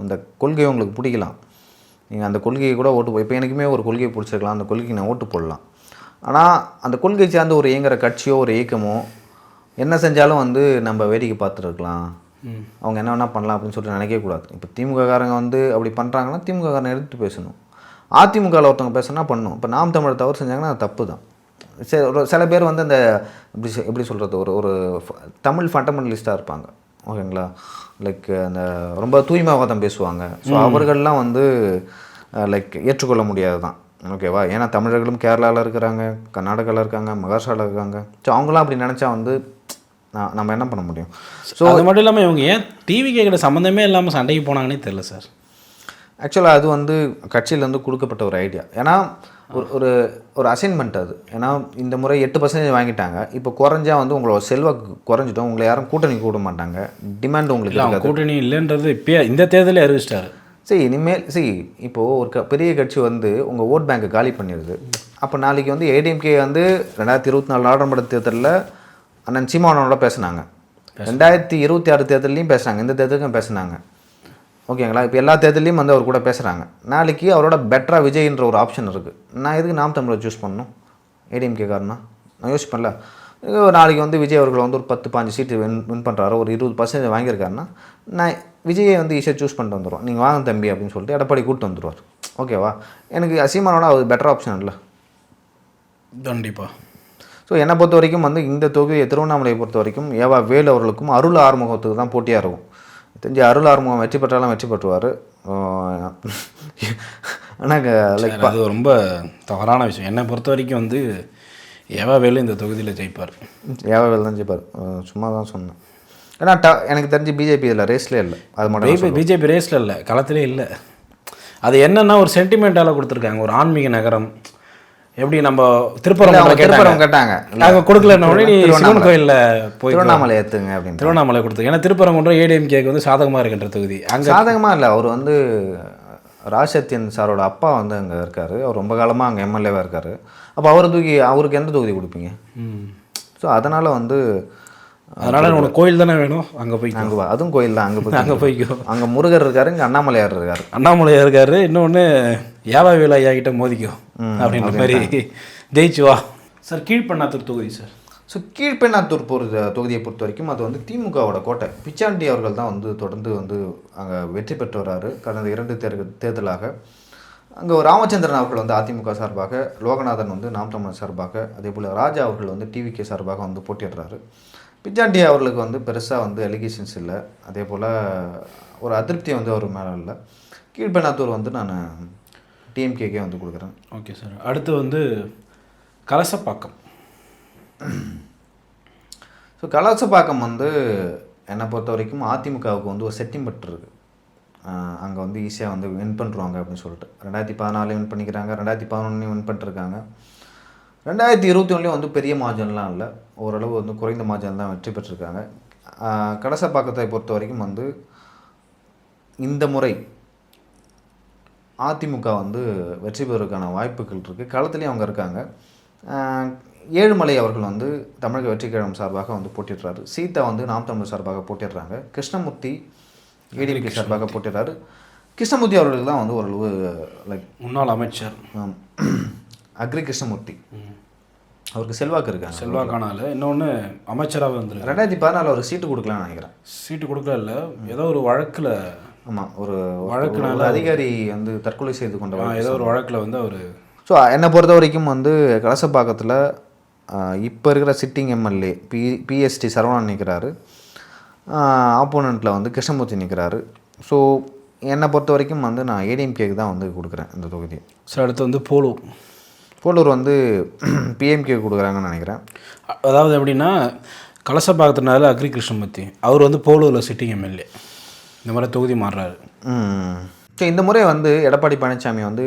அந்த கொள்கையை உங்களுக்கு பிடிக்கலாம். நீங்கள் அந்த கொள்கையை கூட ஓட்டு இப்போ எனக்குமே ஒரு கொள்கையை பிடிச்சிருக்கலாம், அந்த கொள்கைக்கு நான் ஓட்டு போடலாம். ஆனால் அந்த கொள்கை சார்ந்து ஒரு இயங்குற கட்சியோ ஒரு இயக்கமோ என்ன செஞ்சாலும் வந்து நம்ம வேடிக்கை பார்த்துருக்கலாம், அவங்க என்ன வேணால் பண்ணலாம் அப்படின்னு சொல்லிட்டு நினைக்கக்கூடாது. இப்போ திமுககாரங்க வந்து அப்படி பண்ணுறாங்கன்னா திமுககாரங்க எடுத்துகிட்டு பேசணும். அதிமுகவில் ஒருத்தவங்க பேசுனா பண்ணணும். இப்போ நாம் தமிழர் தவறு செஞ்சாங்கன்னா அது தப்பு தான். சரி சில பேர் வந்து அந்த எப்படி சொல்கிறது ஒரு தமிழ் ஃபண்டமெண்டலிஸ்ட்டாக இருப்பாங்க ஓகேங்களா. லைக் அந்த ரொம்ப தூய்மைவாதம் பேசுவாங்க. ஸோ அவர்கள்லாம் வந்து லைக் ஏற்றுக்கொள்ள முடியாது தான் ஓகேவா. ஏன்னா தமிழர்களும் கேரளாவில் இருக்கிறாங்க, கர்நாடகாவில் இருக்காங்க, மகாராஷ்டிராவில் இருக்காங்க. ஸோ அவங்களாம் அப்படி நினச்சா வந்து நம்ம என்ன பண்ண முடியும். ஸோ அது மட்டும் இல்லாமல் இவங்க ஏன் டிவி கேட்குற சம்மந்தமே இல்லாமல் சண்டைக்கு போனாங்கன்னே தெரில சார். ஆக்சுவலாக அது வந்து கட்சியிலேருந்து கொடுக்கப்பட்ட ஒரு ஐடியா. ஏன்னா ஒரு ஒரு அசைன்மெண்ட் அது. ஏன்னா இந்த முறை 8% வாங்கிட்டாங்க. இப்போ குறைஞ்சா வந்து உங்களோட செல்வாக்கு குறைஞ்சிட்டோம், உங்களை யாரும் கூட்டணி கூட மாட்டாங்க, டிமாண்ட் உங்களுக்கு கூட்டணி இல்லைன்றது இப்போ இந்த தேர்தலே அறிவிச்சிட்டாரு. சரி இனிமேல் இப்போது ஒரு பெரிய கட்சி வந்து உங்கள் ஓட் பேங்கை காலி பண்ணிடுது. அப்போ நாளைக்கு வந்து ஏடிஎம்கே வந்து 2024 நாடாளுமன்ற தேர்தலில் அண்ணன் சீமானோட பேசுனாங்க, 2026 தேர்தலையும் பேசுனாங்க, இந்த தேர்தலுக்கும் பேசுனாங்க ஓகேங்களா. இப்போ எல்லா தேர்தலையும் வந்து அவர் கூட பேசுகிறாங்க. நாளைக்கு அவரோட பெட்டராக விஜய்ன்ற ஒரு ஆப்ஷன் இருக்குது. நான் எதுக்கு நாம் தமிழர் சூஸ் பண்ணணும் ஏடிஎம்கே காரனா? நான் யோசிப்பேன்ல. நாளைக்கு வந்து விஜய் அவர்கள் வந்து ஒரு 10-15 சீட்டு வின் பண்ணுறாரு, ஒரு 20% வாங்கியிருக்காருன்னா நான் விஜயை வந்து ஈஸியாக சூஸ் பண்ணிட்டு வந்துடுவோம். நீங்கள் வாங்க தம்பி அப்படின்னு சொல்லிட்டு எடப்பாடி கூப்பிட்டு வந்துடுவார் ஓகேவா. எனக்கு சீமானோட அது பெட்டர் ஆப்ஷன் இல்லை கண்டிப்பாக. ஸோ என்னை பொறுத்த வரைக்கும் வந்து இந்த தொகுதியை திருவண்ணாமலையை பொறுத்த வரைக்கும் ஏவா வேலு அவர்களுக்கும் அருள் ஆறுமுகத்துக்கு தான் போட்டியாக இருக்கும். தெரிஞ்சு அருள் ஆறுமுகம் வெற்றி பெற்றாலும் வெற்றி பெற்றுவார். ஆனால் லைக் அது ரொம்ப தவறான விஷயம். என்னை பொறுத்த வரைக்கும் வந்து ஏவா வேலு இந்த தொகுதியில் ஜெயிப்பார். ஏவா வேலு தான் ஜெயிப்பார். சும்மா தான் சொன்னேன். ஏன்னா எனக்கு தெரிஞ்சு பிஜேபி இதில் ரேஸ்லேயே இல்லை. அது மட்டும் பிஜேபி ரேஸில் இல்லை, களத்திலே இல்லை. அது என்னென்னா ஒரு சென்டிமெண்ட்டால் கொடுத்துருக்காங்க. ஒரு ஆன்மீக நகரம் எப்படி நம்ம திருப்பரம் கேட்டாங்க, நாங்கள் கொடுக்கலன்னா நீ சிவன் கோயிலில் போய் திருவண்ணாமலை ஏற்றுங்க அப்படின்னு திருவண்ணாமலை கொடுத்து. ஏன்னா திருப்பரங்குன்றம் ஏடிஎம்கேக்கு வந்து சாதகமாக இருக்கின்ற தொகுதி. அங்கே சாதகமாக இல்லை. அவர் வந்து ராஜசத்யன் சாரோட அப்பா வந்து அங்கே இருக்கார். அவர் ரொம்ப காலமாக அங்கே எம்எல்ஏவாக இருக்கார். அப்போ அவருக்கு எந்த தொகுதி கொடுப்பீங்க? ஸோ அதனால் வந்து அதனால் உனக்கு கோயில் தானே வேணும், அங்கே போய் அங்கே அதுவும் கோயில் தான். அங்கே போய்க்கோ. அங்கே முருகர் இருக்காரு, இங்கே அண்ணாமலையார் இருக்கார். அண்ணாமலையார் இருக்காரு. இன்னொன்று ஏவா வேலு ஐயா கிட்ட மோதிக்கும் அப்படின்ற மாதிரி ஜெயிச்சு வா சார். கீழ்பெண்ணாத்தூர் தொகுதி சார். ஸோ கீழ்பெண்ணாத்தூர் தொகுதியை பொறுத்த வரைக்கும் அது வந்து திமுகவோட கோட்டை. பிச்சாண்டி அவர்கள் தான் வந்து தொடர்ந்து வந்து அங்கே வெற்றி பெற்று வர்றாரு கடந்த 2 தேர்தலாக. அங்கே ராமச்சந்திரன் அவர்கள் வந்து அதிமுக சார்பாக, லோகநாதன் வந்து நாம் தமிழர் சார்பாக, அதே போல் ராஜா அவர்கள் வந்து டிவிகே சார்பாக வந்து போட்டிடுறாரு. பிச்சாண்டி அவர்களுக்கு வந்து பெருசாக வந்து அலிகேஷன்ஸ் இல்லை, அதே போல் ஒரு அதிருப்தி வந்து அவர் மேலே இல்லை. கீழ்பெண்ணாத்தூர் வந்து நான் டிஎம்கேக்கே வந்து கொடுக்குறேன். Okay sir. அடுத்து வந்து கலசப்பாக்கம். ஸோ கலசப்பாக்கம் வந்து என்னை பொறுத்த வரைக்கும் அதிமுகவுக்கு வந்து ஒரு செட்டிமெண்ட் இருக்குது. அங்கே வந்து ஈஸியாக வந்து வின் பண்ணுறாங்க அப்படின்னு சொல்லிட்டு 2014 வின் பண்ணிக்கிறாங்க, 2011 வின் பண்ணிட்டுருக்காங்க. 2021 வந்து பெரிய மார்ஜின்லாம் இல்லை, ஓரளவு வந்து குறைந்த மார்ஜின் தான் வெற்றி பெற்றிருக்காங்க. கலசப்பாக்கத்தை பொறுத்த வரைக்கும் வந்து இந்த முறை அதிமுக வந்து வெற்றி பெறுவதற்கான வாய்ப்புகள் இருக்குது. களத்துலேயும் அவங்க இருக்காங்க. ஏழுமலை அவர்கள் வந்து தமிழக வெற்றிக் கழகம் சார்பாக வந்து போட்டிடுறாரு. சீதா வந்து நாம் தமிழர் சார்பாக போட்டிடுறாங்க. கிருஷ்ணமூர்த்தி ஏடிஎம்கே சார்பாக போட்டிடுறாரு. கிருஷ்ணமூர்த்தி அவர்களுக்கு தான் வந்து ஓரளவு லைக் முன்னாள் அமைச்சர் அக்ரி கிருஷ்ணமூர்த்தி அவருக்கு செல்வாக்கு இருக்காங்க. செல்வாக்கானால இன்னொன்று அமைச்சராக வந்து 2014 ஒரு சீட்டு கொடுக்கலான்னு நினைக்கிறேன். சீட்டு கொடுக்கல இல்லை, ஏதோ ஒரு வழக்கில். ஆமாம், ஒரு வழக்குனால அதிகாரி வந்து தற்கொலை செய்து கொண்ட ஏதோ ஒரு வழக்கில் வந்து அவர். ஸோ என்னை பொறுத்த வரைக்கும் வந்து கலசப்பாக்கத்தில் இப்போ இருக்கிற சிட்டிங் எம்எல்ஏ பிஎஸ்டி சரவணன் நிற்கிறாரு, ஆப்போனண்ட்டில் வந்து கிருஷ்ணமூர்த்தி நிற்கிறாரு. ஸோ என்னை பொறுத்த வரைக்கும் வந்து நான் ஏடிஎம்கேக்கு தான் வந்து கொடுக்குறேன் இந்த தொகுதியை. சார் அடுத்து வந்து போலூர் வந்து பிஎம்கே கொடுக்குறாங்கன்னு நினைக்கிறேன். அதாவது எப்படின்னா கலசப்பாக்கத்தினால அக்ரி கிருஷ்ணமூர்த்தி அவர் வந்து போலூரில் சிட்டிங் எம்எல்ஏ இந்த மாதிரி தொகுதி மாறுறாரு. ஸோ இந்த முறை வந்து எடப்பாடி பழனிசாமி வந்து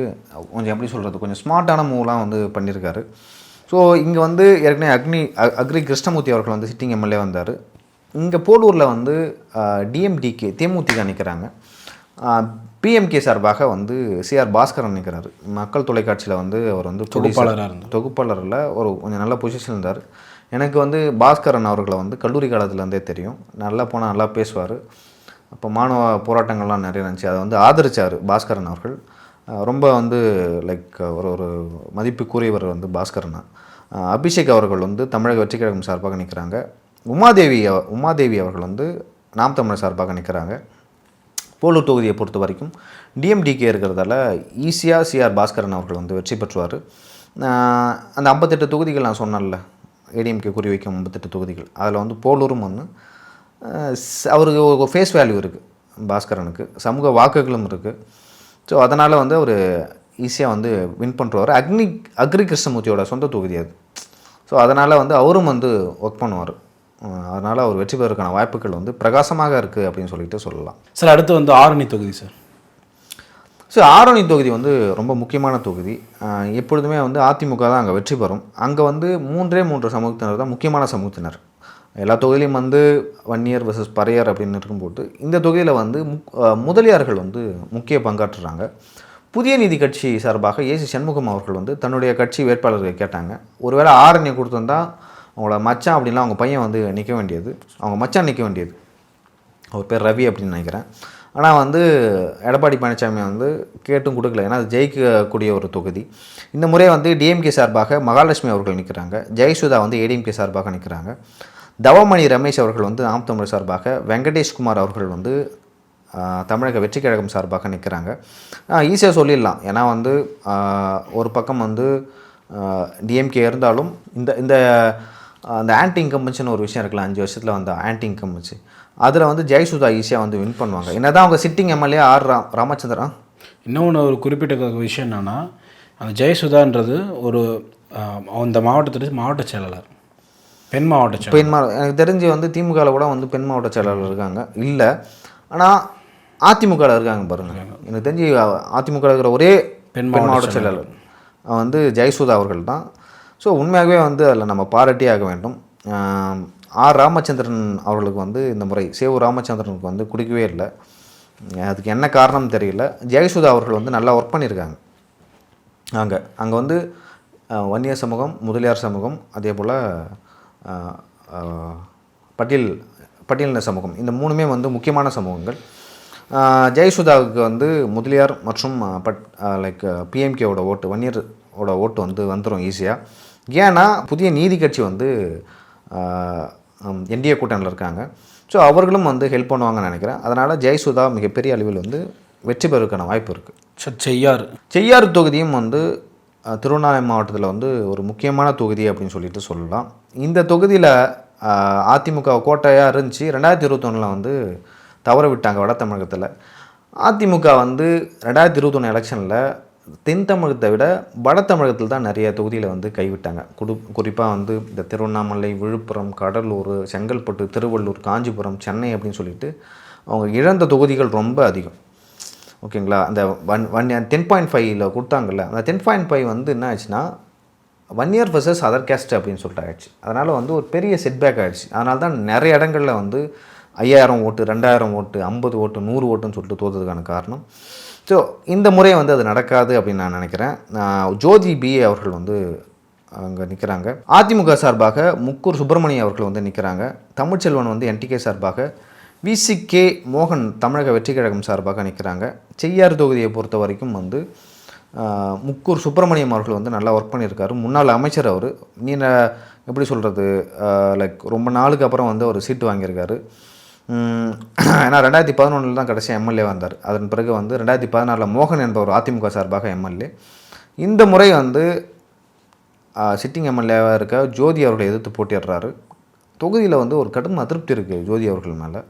கொஞ்சம் எப்படி சொல்கிறது, கொஞ்சம் ஸ்மார்ட்டான மூவ்லாம் வந்து பண்ணியிருக்காரு. ஸோ இங்கே வந்து ஏற்கனவே அக்ரி கிருஷ்ணமூர்த்தி அவர்கள் வந்து சிட்டிங் எம்எல்ஏ வந்தார். இங்கே போலூரில் வந்து டிஎம்டிகே தேமுதிக நிற்கிறாங்க. பிஎம்கே சார்பாக வந்து சிஆர் பாஸ்கரன் நிற்கிறாரு. மக்கள் தொலைக்காட்சியில் வந்து அவர் வந்து தொகுப்பாளரில் ஒரு கொஞ்சம் நல்ல பொசிஷன் இருந்தார். எனக்கு வந்து பாஸ்கரன் அவர்களை வந்து கல்லூரி காலத்துலேருந்தே தெரியும். நல்லா போனால் நல்லா பேசுவார். அப்போ மாணவ போராட்டங்கள்லாம் நிறைய இருந்துச்சு, அதை வந்து ஆதரித்தார் பாஸ்கரன் அவர்கள். ரொம்ப வந்து லைக் ஒரு மதிப்புக்குரியவர் வந்து பாஸ்கரன். அபிஷேக் அவர்கள் வந்து தமிழக வெற்றிக் கழகம் சார்பாக நிற்கிறாங்க. உமாதேவி அவர்கள் வந்து நாம் தமிழர் சார்பாக நிற்கிறாங்க. போலூர் தொகுதியை பொறுத்த வரைக்கும் டிஎம்டிகே இருக்கிறதால ஈஸியாக சிஆர் பாஸ்கரன் அவர்கள் வந்து வெற்றி பெற்றுவார். அந்த 58 தொகுதிகள் நான் சொன்னேன்ல, ஏடிஎம்கே குறிவைக்கும் 58 தொகுதிகள், அதில் வந்து போலூரும் ஒன்று. அவருக்கு ஒரு ஃபேஸ் வேல்யூ இருக்குது பாஸ்கரனுக்கு, சமூக வாக்குகளும் இருக்குது. ஸோ அதனால் வந்து அவர் ஈஸியாக வந்து வின் பண்ணுறவர். அக்ரி கிருஷ்ணமூர்த்தியோட சொந்த தொகுதி அது. ஸோ அதனால் வந்து அவரும் வந்து ஒர்க் பண்ணுவார். அதனால் அவர் வெற்றி பெறுவதற்கான வாய்ப்புகள் வந்து பிரகாசமாக இருக்குது அப்படின்னு சொல்லிட்டு சொல்லலாம். சார் அடுத்து வந்து ஆரணி தொகுதி சார். ஸோ ஆரணி தொகுதி வந்து ரொம்ப முக்கியமான தொகுதி. எப்பொழுதுமே வந்து அதிமுக தான் அங்கே வெற்றி பெறும். அங்கே வந்து 3 சமூகத்தினர் தான் முக்கியமான சமூகத்தினர். எல்லா தொகுதியிலையும் வந்து வன்னியர் வெர்சஸ் பறையர் அப்படின்னு இருக்கும்போது இந்த தொகுதியில் வந்து முதலியார்கள் வந்து முக்கிய பங்காற்றுறாங்க. புதிய நீதி கட்சி சார்பாக ஏசி சண்முகம் அவர்கள் வந்து தன்னுடைய கட்சி வேட்பாளர்களை கேட்டாங்க. ஒருவேளை ஆரணியை கொடுத்துருந்தா அவங்களோட மச்சான் அப்படின்லாம் அவங்க பையன் வந்து நிற்க வேண்டியது, அவங்க மச்சான் நிற்க வேண்டியது. அவர் பேர் ரவி அப்படின்னு நினைக்கிறேன். ஆனால் வந்து எடப்பாடி பழனிசாமி வந்து கேட்டும் கொடுக்கல, ஏன்னா அது ஜெயிக்கக்கூடிய ஒரு தொகுதி. இந்த முறை வந்து டிஎம்கே சார்பாக மகாலட்சுமி அவர்கள் நிற்கிறாங்க, ஜெயசுதா வந்து ஏடிஎம்கே சார்பாக நிற்கிறாங்க, தவமணி ரமேஷ் அவர்கள் வந்து நாம் தமிழர் சார்பாக, வெங்கடேஷ்குமார் அவர்கள் வந்து தமிழக வெற்றி கழகம் சார்பாக நிற்கிறாங்க. ஈஸியாக சொல்லிடலாம், ஏன்னா வந்து ஒரு பக்கம் வந்து டிஎம்கே இருந்தாலும் இந்த இந்த அந்த ஆன்டி இன்கம்பன்சின்னு ஒரு விஷயம் இருக்குல்ல, 5 வருஷத்தில் வந்து ஆன்டி இன்கம்பன்சி, அதில் வந்து ஜெயசுதா ஈஸியாக வந்து வின் பண்ணுவாங்க. என்ன தான் அவங்க சிட்டிங் எம்எல்ஏ ராமச்சந்திரன். இன்னொன்று ஒரு குறிப்பிட்ட விஷயம் என்னென்னா, அந்த ஜெயசுதான்றது ஒரு அந்த மாவட்டத்துடைய மாவட்ட செயலாளர், பெண் மாவட்ட செயலாளர். எனக்கு தெரிஞ்சு வந்து திமுகவில் கூட வந்து பெண் மாவட்ட செயலாளர் இருக்காங்க இல்லை, ஆனால் அதிமுகவில் இருக்காங்க பாருங்கள். எனக்கு தெரிஞ்சு அதிமுக இருக்கிற ஒரே பெண் மாவட்ட செயலாளர் வந்து ஜெயசுதா அவர்கள் தான். ஸோ உண்மையாகவே வந்து அதில் நம்ம பாராட்டியே ஆக வேண்டும். ராமச்சந்திரன் அவர்களுக்கு வந்து இந்த முறை சேவு ராமச்சந்திரனுக்கு வந்து குடிக்கவே இல்லை. அதுக்கு என்ன காரணம் தெரியல. ஜெயசுதா அவர்கள் வந்து நல்லா ஒர்க் பண்ணியிருக்காங்க. அங்கே வந்து வன்னியர் சமூகம், முதலியார் சமூகம், அதே போல் பட்டியலின சமூகம், இந்த 3மே வந்து முக்கியமான சமூகங்கள். ஜெயசுதாவுக்கு வந்து முதலியார் மற்றும் பிஎம்கேவோட ஓட்டு, வன்னியரோட ஓட்டு வந்து வந்துடும் ஈஸியாக. ஏன்னா புதிய நீதி கட்சி வந்து என்டிஏ கூட்டணியில் இருக்காங்க. ஸோ அவர்களும் வந்து ஹெல்ப் பண்ணுவாங்கன்னு நினைக்கிறேன். அதனால் ஜெயசுதா மிகப்பெரிய அளவில் வந்து வெற்றி பெறுவதற்கான வாய்ப்பு இருக்குது. செய்யாறு தொகுதியும் வந்து திருவண்ணாமலை மாவட்டத்தில் வந்து ஒரு முக்கியமான தொகுதி அப்படின்னு சொல்லிட்டு சொல்லலாம். இந்த தொகுதியில் அதிமுக கோட்டையாக இருந்துச்சு. 2021 வந்து தவற விட்டாங்க வட தமிழகத்தில். அதிமுக வந்து 2021 எலெக்ஷனில் தென் தமிழகத்தை விட வட தமிழகத்தில் தான் நிறைய தொகுதியில் வந்து கைவிட்டாங்க. குறிப்பாக வந்து இந்த திருவண்ணாமலை, விழுப்புரம், கடலூர், செங்கல்பட்டு, திருவள்ளூர், காஞ்சிபுரம், சென்னை அப்படின்னு சொல்லிட்டு அவங்க இழந்த தொகுதிகள் ரொம்ப அதிகம். ஓகேங்களா? அந்த 10.5 கொடுத்தாங்கல்ல, அந்த 10.5 வந்து என்ன ஆச்சுன்னா வன்னியர் வர்சஸ் அதர் கேஸ்ட் அப்படின்னு சொல்லிட்டு ஆயிடுச்சு. அதனால் வந்து ஒரு பெரிய செட்பேக் ஆகிடுச்சு. அதனால தான் நிறைய இடங்களில் வந்து 5000 ஓட்டு, 2000 ஓட்டு, 50 ஓட்டு, 100 ஓட்டுன்னு சொல்லிட்டு தோற்றதுக்கான காரணம். ஸோ இந்த முறை வந்து அது நடக்காது அப்படின்னு நான் நினைக்கிறேன். ஜோதி பிஏ அவர்கள் வந்து அங்கே நிற்கிறாங்க. அதிமுக சார்பாக முக்கூர் சுப்பிரமணியம் அவர்கள் வந்து நிற்கிறாங்க. தமிழ்ச்செல்வன் வந்து என்டிகே சார்பாக, விசிகே மோகன் தமிழக வெற்றி கழகம் சார்பாக நிற்கிறாங்க. செய்யாறு தொகுதியை பொறுத்த வரைக்கும் வந்து முக்கூர் சுப்பிரமணியம் அவர்கள் வந்து நல்லா ஒர்க் பண்ணியிருக்காரு. முன்னாள் அமைச்சர் அவர். எப்படி சொல்கிறது, ரொம்ப நாளுக்கு அப்புறம் வந்து ஒரு சீட்டு வாங்கியிருக்காரு. ஏன்னா 2011 தான் கடைசி எம்எல்ஏ வந்தார். அதன் பிறகு வந்து 2016 மோகன் என்பவர் அதிமுக சார்பாக எம்எல்ஏ. இந்த முறை வந்து சிட்டிங் எம்எல்ஏவாக இருக்க ஜோதி அவர்களை எதிர்த்து போட்டிடுறாரு. தொகுதியில் வந்து ஒரு கடும் அதிருப்தி இருக்குது ஜோதி அவர்கள் மேலே.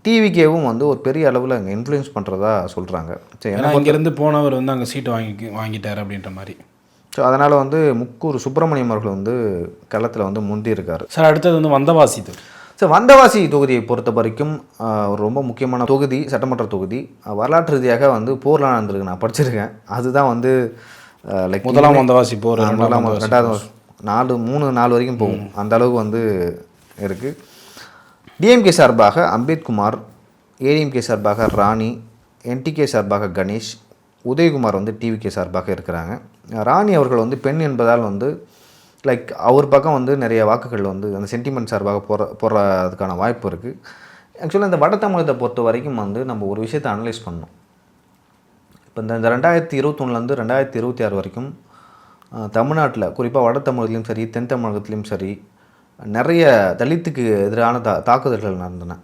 டிவிகேவும் வந்து ஒரு பெரிய அளவில் அங்கே இன்ஃப்ளூயன்ஸ் பண்ணுறதா சொல்கிறாங்க. சரி, ஏன்னா இங்கேருந்து போனவர் வந்து அங்கே சீட்டு வாங்கிட்டார் அப்படின்ற மாதிரி. ஸோ அதனால் வந்து முக்கூர் சுப்பிரமணியம் அவர்கள் வந்து களத்தில் வந்து முந்தி இருக்கார். சார் அடுத்தது வந்து வந்தவாசி. ஸோ வந்தவாசி தொகுதியை பொறுத்த வரைக்கும் ரொம்ப முக்கியமான தொகுதி, சட்டமன்ற தொகுதி. வரலாற்று ரீதியாக வந்து போர்லாம் நடந்திருக்கு, நான் படிச்சிருக்கேன். அதுதான் வந்து முதலாம் வந்தவாசி போர், 2வது 3-4 வரைக்கும் போகும். அந்த அளவுக்கு வந்து இருக்குது. டிஎம்கே சார்பாக அம்பேத்குமார், ஏடிஎம்கே சார்பாக ராணி, என்டிகே சார்பாக கணேஷ், உதயகுமார் வந்து டிவிகே சார்பாக இருக்கிறாங்க. ராணி அவர்கள் வந்து பெண் என்பதால் வந்து அவர் பக்கம் வந்து நிறைய வாக்குகள் வந்து அந்த சென்டிமெண்ட் சார்பாக போடுறதுக்கான வாய்ப்பு இருக்குது. ஆக்சுவலாக இந்த வட தமிழகத்தை பொறுத்த வரைக்கும் வந்து நம்ம ஒரு விஷயத்தை அனலைஸ் பண்ணணும். இப்போ இந்த 2021 2026 வரைக்கும் தமிழ்நாட்டில் குறிப்பாக வட தமிழகத்துலேயும் சரி, தென் தமிழகத்துலேயும் சரி, நிறைய தலித்துக்கு எதிரான தாக்குதல்கள் நடந்தன.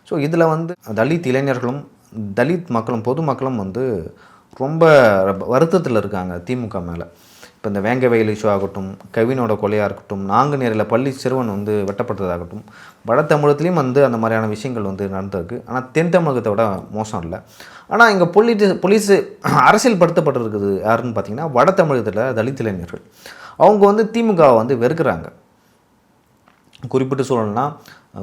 ஸோ இதில் வந்து தலித் இளைஞர்களும் தலித் மக்களும் பொதுமக்களும் வந்து ரொம்ப வருத்தத்தில் இருக்காங்க திமுக மேலே. இப்போ இந்த வேங்க வயல் இஷ்யூ ஆகட்டும், கவினோட கொலையாக இருக்கட்டும், நாங்குநேரில் பள்ளி சிறுவன் வந்து வெட்டப்பட்டதாகட்டும், வட தமிழகத்துலேயும் வந்து அந்த மாதிரியான விஷயங்கள் வந்து நடந்திருக்கு. ஆனால் தென் தமிழகத்தை விட மோசம் இல்லை. ஆனால் இங்கே போலீஸு அரசியல் படுத்தப்பட்டிருக்குது யாருன்னு பார்த்தீங்கன்னா வட தமிழகத்தில் தலித் இளைஞர்கள். அவங்க வந்து திமுகவை வந்து வெறுக்கிறாங்க. குறிப்பிட்டு சொல்லணும்னா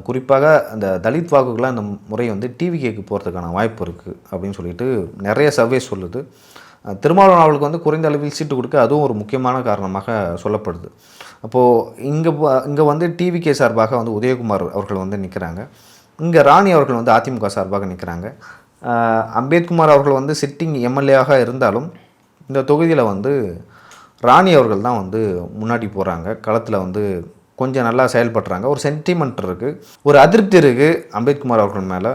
குறிப்பாக அந்த தலித் வாக்குகளாக இந்த முறை வந்து டிவிகேக்கு போகிறதுக்கான வாய்ப்பு இருக்குது அப்படின்னு சொல்லிட்டு நிறைய சர்வே சொல்லுது. திருமாவளவன் அவர்களுக்கு வந்து குறைந்த அளவில் சீட்டு கொடுக்க அதுவும் ஒரு முக்கியமான காரணமாக சொல்லப்படுது. அப்போது இங்கே வந்து டிவிகே சார்பாக வந்து உதயகுமார் அவர்கள் வந்து நிற்கிறாங்க. இங்கே ராணி அவர்கள் வந்து அதிமுக சார்பாக நிற்கிறாங்க. அம்பேத்குமார் அவர்கள் வந்து சிட்டிங் எம்எல்ஏவாக இருந்தாலும் இந்த தொகுதியில் வந்து ராணி அவர்கள் தான் வந்து முன்னாடி போகிறாங்க. களத்தில் வந்து கொஞ்சம் நல்லா செயல்படுறாங்க. ஒரு சென்டிமெண்ட் இருக்குது, ஒரு அதிருப்தி இருக்குது அம்பேத்குமார் அவர்கள் மேலே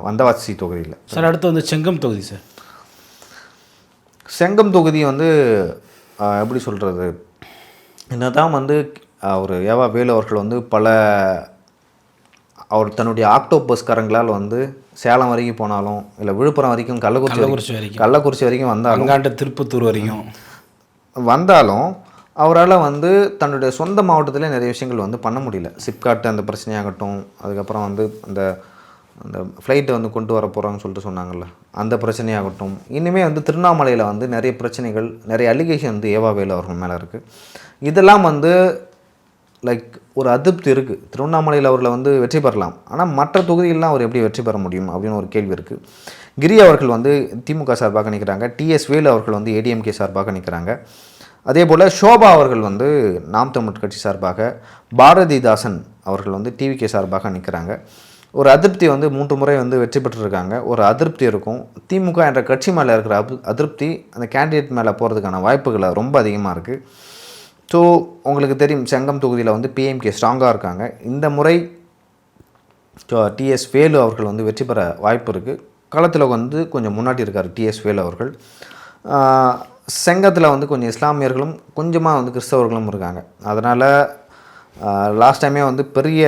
வந்தவாசி தொகுதியில். சார் அடுத்து வந்து செங்கம் தொகுதி. சார் செங்கம் தொகுதி வந்து எப்படி சொல்கிறது, என்னதான் வந்து அவர் ஏவா வேலு அவர்கள் வந்து அவர் தன்னுடைய ஆக்டோபஸ்காரங்களால் வந்து சேலம் வரைக்கும் போனாலும், இல்லை விழுப்புரம் வரைக்கும் கள்ளக்குறிச்சி வரைக்கும் வந்தாலும், திருப்பத்தூர் வரைக்கும் வந்தாலும் அவரால் வந்து தன்னுடைய சொந்த மாவட்டத்திலே நிறைய விஷயங்கள் வந்து பண்ண முடியல. சிப்காட் அந்த பிரச்சனையாகட்டும், அதுக்கப்புறம் வந்து அந்த ஃப்ளைட்டை வந்து கொண்டு வர போகிறாங்கன்னு சொல்லிட்டு சொன்னாங்கள்ல, அந்த பிரச்சனையாகட்டும், இனிமேல் வந்து திருவண்ணாமலையில் வந்து நிறைய பிரச்சனைகள், நிறைய அலிகேஷன் வந்து ஏவா வேலு அவர்கள் மேலே இருக்குது. இதெல்லாம் வந்து லைக் ஒரு அதிருப்தி இருக்குது. திருவண்ணாமலையில் அவர்களை வந்து வெற்றி பெறலாம், ஆனால் மற்ற தொகுதிகளெலாம் அவர் எப்படி வெற்றி பெற முடியும் அப்படின்னு ஒரு கேள்வி இருக்குது. கிரி அவர்கள் வந்து திமுக சார்பாக நிற்கிறாங்க. டிஎஸ் வேலு அவர்கள் வந்து ஏடிஎம்கே சார்பாக நிற்கிறாங்க. அதே போல் ஷோபா அவர்கள் வந்து நாம் தமிழர் கட்சி சார்பாக, பாரதிதாசன் அவர்கள் வந்து டிவிகே சார்பாக நிற்கிறாங்க. ஒரு அதிருப்தி வந்து 3 முறை வந்து வெற்றி பெற்றிருக்காங்க. ஒரு அதிருப்தி இருக்கும். திமுக என்ற கட்சி மேலே இருக்கிற அதிருப்தி அந்த கேண்டிடேட் மேலே போகிறதுக்கான வாய்ப்புகள் ரொம்ப அதிகமாக இருக்குது. ஸோ உங்களுக்கு தெரியும், செங்கம் தொகுதியில் வந்து பிஎம்கே ஸ்ட்ராங்காக இருக்காங்க. இந்த முறை டிஎஸ் வேலு அவர்கள் வந்து வெற்றி பெற வாய்ப்பு இருக்குது. களத்தில் வந்து கொஞ்சம் முன்னாடி இருக்கார் டிஎஸ் வேலு அவர்கள். செங்கத்தில் வந்து கொஞ்சம் இஸ்லாமியர்களும் கொஞ்சமாக வந்து கிறிஸ்தவர்களும் இருக்காங்க. அதனால் லாஸ்ட் டைமே வந்து பெரிய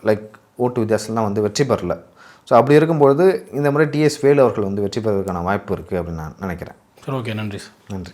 லைக் ஓட்டு வித்தியாசம்லாம் வந்து வெற்றி பெறல. ஸோ அப்படி இருக்கும்பொழுது இந்த முறை டிஎஸ் வேலு அவர்கள் வந்து வெற்றி பெறுவதற்கான வாய்ப்பு இருக்குது அப்படின்னு நான் நினைக்கிறேன். சரி, ஓகே, நன்றி சார். நன்றி.